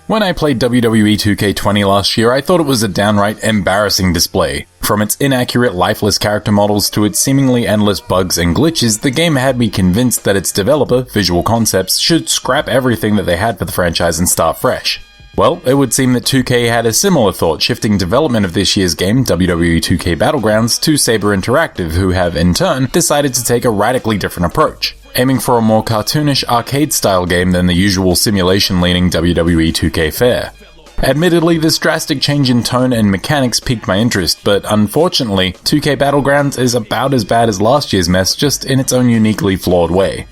When I played WWE 2K20 last year, I thought it was a downright embarrassing display. From its inaccurate, lifeless character models to its seemingly endless bugs and glitches, the game had me convinced that its developer, Visual Concepts, should scrap everything that they had for the franchise and start fresh. Well, it would seem that 2K had a similar thought, shifting development of this year's game, WWE 2K Battlegrounds, to Saber Interactive, who have, in turn, decided to take a radically different approach, aiming for a more cartoonish, arcade-style game than the usual simulation-leaning WWE 2K fare. Admittedly, this drastic change in tone and mechanics piqued my interest, but unfortunately, 2K Battlegrounds is about as bad as last year's mess, just in its own uniquely flawed way.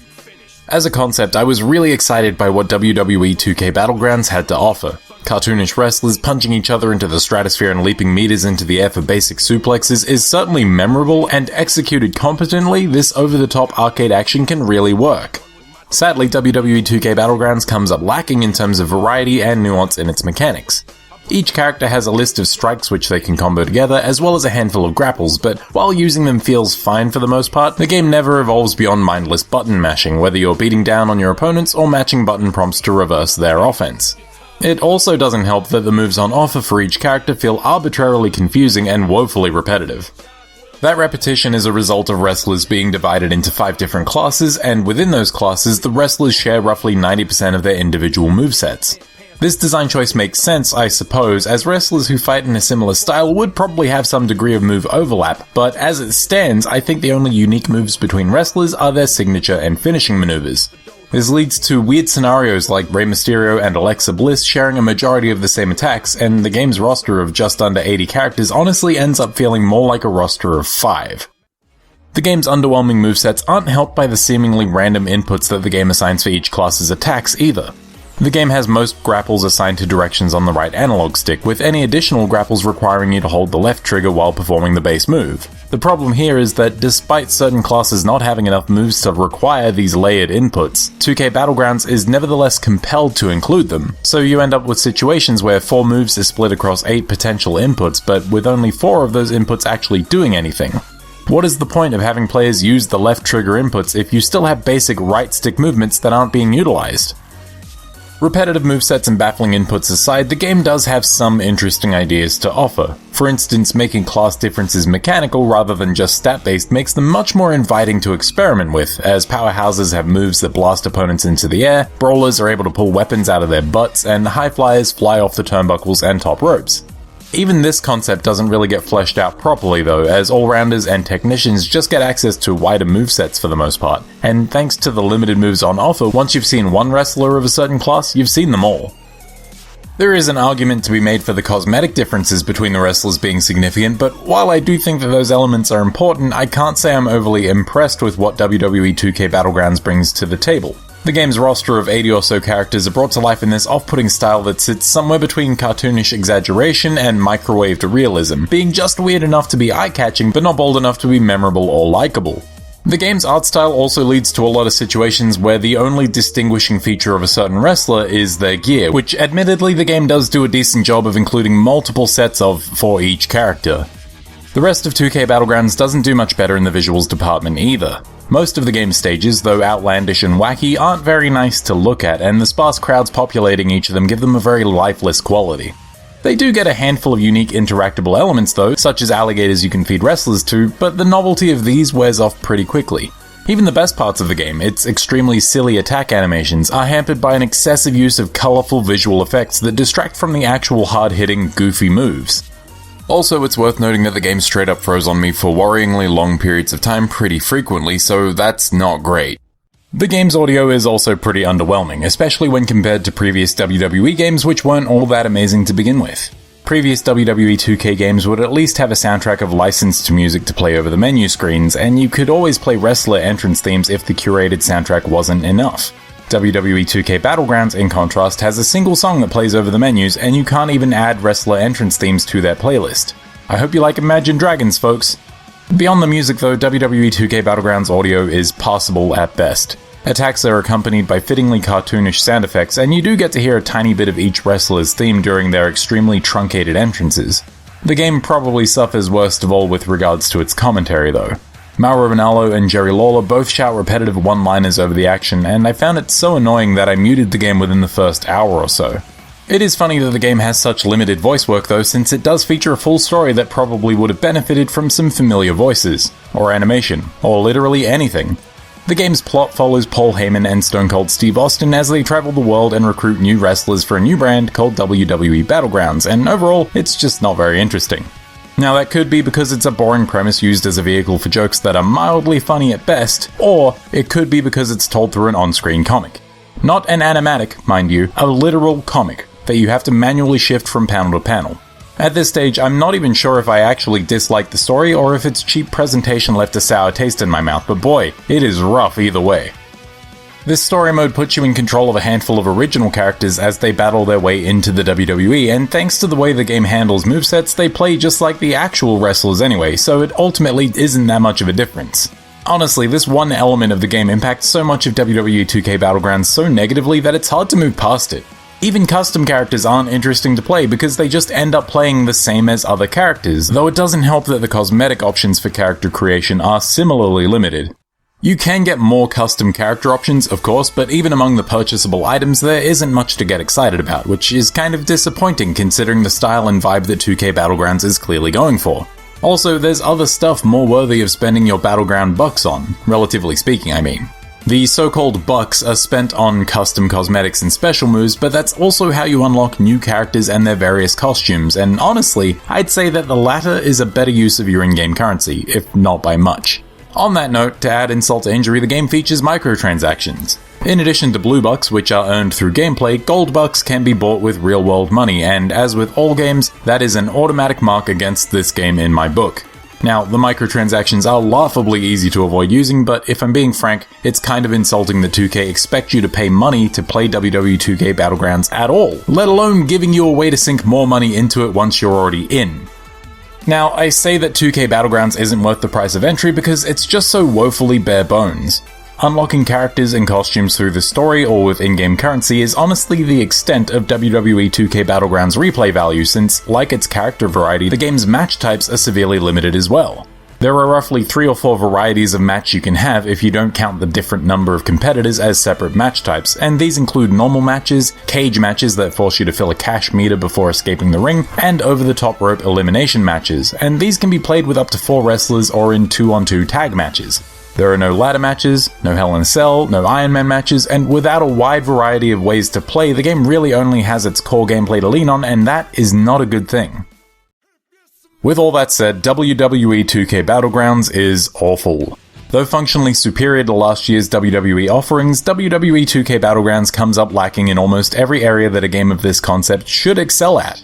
As a concept, I was really excited by what WWE 2K Battlegrounds had to offer. Cartoonish wrestlers punching each other into the stratosphere and leaping meters into the air for basic suplexes is certainly memorable, and executed competently, this over-the-top arcade action can really work. Sadly, WWE 2K Battlegrounds comes up lacking in terms of variety and nuance in its mechanics. Each character has a list of strikes which they can combo together, as well as a handful of grapples, but while using them feels fine for the most part, the game never evolves beyond mindless button mashing, whether you're beating down on your opponents or matching button prompts to reverse their offense. It also doesn't help that the moves on offer for each character feel arbitrarily confusing and woefully repetitive. That repetition is a result of wrestlers being divided into 5 different classes, and within those classes, the wrestlers share roughly 90% of their individual movesets. This design choice makes sense, I suppose, as wrestlers who fight in a similar style would probably have some degree of move overlap, but as it stands, I think the only unique moves between wrestlers are their signature and finishing maneuvers. This leads to weird scenarios like Rey Mysterio and Alexa Bliss sharing a majority of the same attacks, and the game's roster of just under 80 characters honestly ends up feeling more like a roster of 5. The game's underwhelming movesets aren't helped by the seemingly random inputs that the game assigns for each class's attacks either. The game has most grapples assigned to directions on the right analog stick, with any additional grapples requiring you to hold the left trigger while performing the base move. The problem here is that despite certain classes not having enough moves to require these layered inputs, 2K Battlegrounds is nevertheless compelled to include them, so you end up with situations where 4 moves are split across 8 potential inputs, but with only 4 of those inputs actually doing anything. What is the point of having players use the left trigger inputs if you still have basic right stick movements that aren't being utilized? Repetitive movesets and baffling inputs aside, the game does have some interesting ideas to offer. For instance, making class differences mechanical rather than just stat-based makes them much more inviting to experiment with, as powerhouses have moves that blast opponents into the air, brawlers are able to pull weapons out of their butts, and high flyers fly off the turnbuckles and top ropes. Even this concept doesn't really get fleshed out properly though, as all-rounders and technicians just get access to wider movesets for the most part, and thanks to the limited moves on offer, once you've seen one wrestler of a certain class, you've seen them all. There is an argument to be made for the cosmetic differences between the wrestlers being significant, but while I do think that those elements are important, I can't say I'm overly impressed with what WWE 2K Battlegrounds brings to the table. The game's roster of 80 or so characters are brought to life in this off-putting style that sits somewhere between cartoonish exaggeration and microwaved realism, being just weird enough to be eye-catching but not bold enough to be memorable or likable. The game's art style also leads to a lot of situations where the only distinguishing feature of a certain wrestler is their gear, which admittedly the game does do a decent job of including multiple sets of for each character. The rest of 2K Battlegrounds doesn't do much better in the visuals department either. Most of the game's stages, though outlandish and wacky, aren't very nice to look at, and the sparse crowds populating each of them give them a very lifeless quality. They do get a handful of unique interactable elements though, such as alligators you can feed wrestlers to, but the novelty of these wears off pretty quickly. Even the best parts of the game, its extremely silly attack animations, are hampered by an excessive use of colourful visual effects that distract from the actual hard-hitting, goofy moves. Also, it's worth noting that the game straight up froze on me for worryingly long periods of time pretty frequently, so that's not great. The game's audio is also pretty underwhelming, especially when compared to previous WWE games which weren't all that amazing to begin with. Previous WWE 2K games would at least have a soundtrack of licensed music to play over the menu screens, and you could always play wrestler entrance themes if the curated soundtrack wasn't enough. WWE 2K Battlegrounds, in contrast, has a single song that plays over the menus, and you can't even add wrestler entrance themes to their playlist. I hope you like Imagine Dragons, folks. Beyond the music though, WWE 2K Battlegrounds audio is passable at best. Attacks are accompanied by fittingly cartoonish sound effects, and you do get to hear a tiny bit of each wrestler's theme during their extremely truncated entrances. The game probably suffers worst of all with regards to its commentary though. Mauro Ranallo and Jerry Lawler both shout repetitive one-liners over the action, and I found it so annoying that I muted the game within the first hour or so. It is funny that the game has such limited voice work though, since it does feature a full story that probably would have benefited from some familiar voices, or animation, or literally anything. The game's plot follows Paul Heyman and Stone Cold Steve Austin as they travel the world and recruit new wrestlers for a new brand called WWE Battlegrounds, and overall, it's just not very interesting. Now that could be because it's a boring premise used as a vehicle for jokes that are mildly funny at best, or it could be because it's told through an on-screen comic. Not an animatic, mind you, a literal comic that you have to manually shift from panel to panel. At this stage, I'm not even sure if I actually dislike the story or if its cheap presentation left a sour taste in my mouth, but boy, it is rough either way. This story mode puts you in control of a handful of original characters as they battle their way into the WWE, and thanks to the way the game handles movesets, they play just like the actual wrestlers anyway, so it ultimately isn't that much of a difference. Honestly, this one element of the game impacts so much of WWE 2K Battlegrounds so negatively that it's hard to move past it. Even custom characters aren't interesting to play because they just end up playing the same as other characters, though it doesn't help that the cosmetic options for character creation are similarly limited. You can get more custom character options, of course, but even among the purchasable items there isn't much to get excited about, which is kind of disappointing considering the style and vibe that 2K Battlegrounds is clearly going for. Also, there's other stuff more worthy of spending your Battleground bucks on, relatively speaking I mean. The so-called bucks are spent on custom cosmetics and special moves, but that's also how you unlock new characters and their various costumes, and honestly, I'd say that the latter is a better use of your in-game currency, if not by much. On that note, to add insult to injury, the game features microtransactions. In addition to blue bucks, which are earned through gameplay, gold bucks can be bought with real-world money, and as with all games, that is an automatic mark against this game in my book. Now, the microtransactions are laughably easy to avoid using, but if I'm being frank, it's kind of insulting that 2K expect you to pay money to play WWE 2K Battlegrounds at all, let alone giving you a way to sink more money into it once you're already in. Now, I say that 2K Battlegrounds isn't worth the price of entry because it's just so woefully bare bones. Unlocking characters and costumes through the story or with in-game currency is honestly the extent of WWE 2K Battlegrounds replay value since, like its character variety, the game's match types are severely limited as well. There are roughly 3 or 4 varieties of match you can have if you don't count the different number of competitors as separate match types, and these include normal matches, cage matches that force you to fill a cash meter before escaping the ring, and over-the-top rope elimination matches, and these can be played with up to 4 wrestlers or in 2-on-2 tag matches. There are no ladder matches, no Hell in a Cell, no Iron Man matches, and without a wide variety of ways to play, the game really only has its core gameplay to lean on, and that is not a good thing. With all that said, WWE 2K Battlegrounds is awful. Though functionally superior to last year's WWE offerings, WWE 2K Battlegrounds comes up lacking in almost every area that a game of this concept should excel at.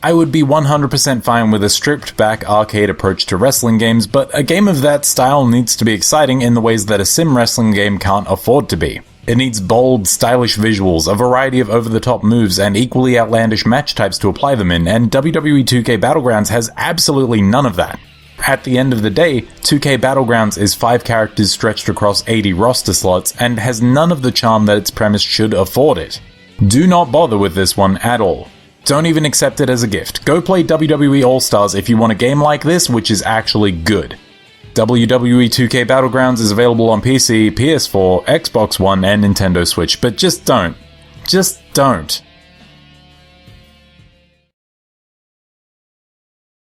I would be 100% fine with a stripped-back arcade approach to wrestling games, but a game of that style needs to be exciting in the ways that a sim wrestling game can't afford to be. It needs bold, stylish visuals, a variety of over-the-top moves, and equally outlandish match types to apply them in, and WWE 2K Battlegrounds has absolutely none of that. At the end of the day, 2K Battlegrounds is 5 characters stretched across 80 roster slots, and has none of the charm that its premise should afford it. Do not bother with this one at all. Don't even accept it as a gift. Go play WWE All-Stars if you want a game like this, which is actually good. WWE 2K Battlegrounds is available on PC, PS4, Xbox One, and Nintendo Switch, but just don't. Just don't.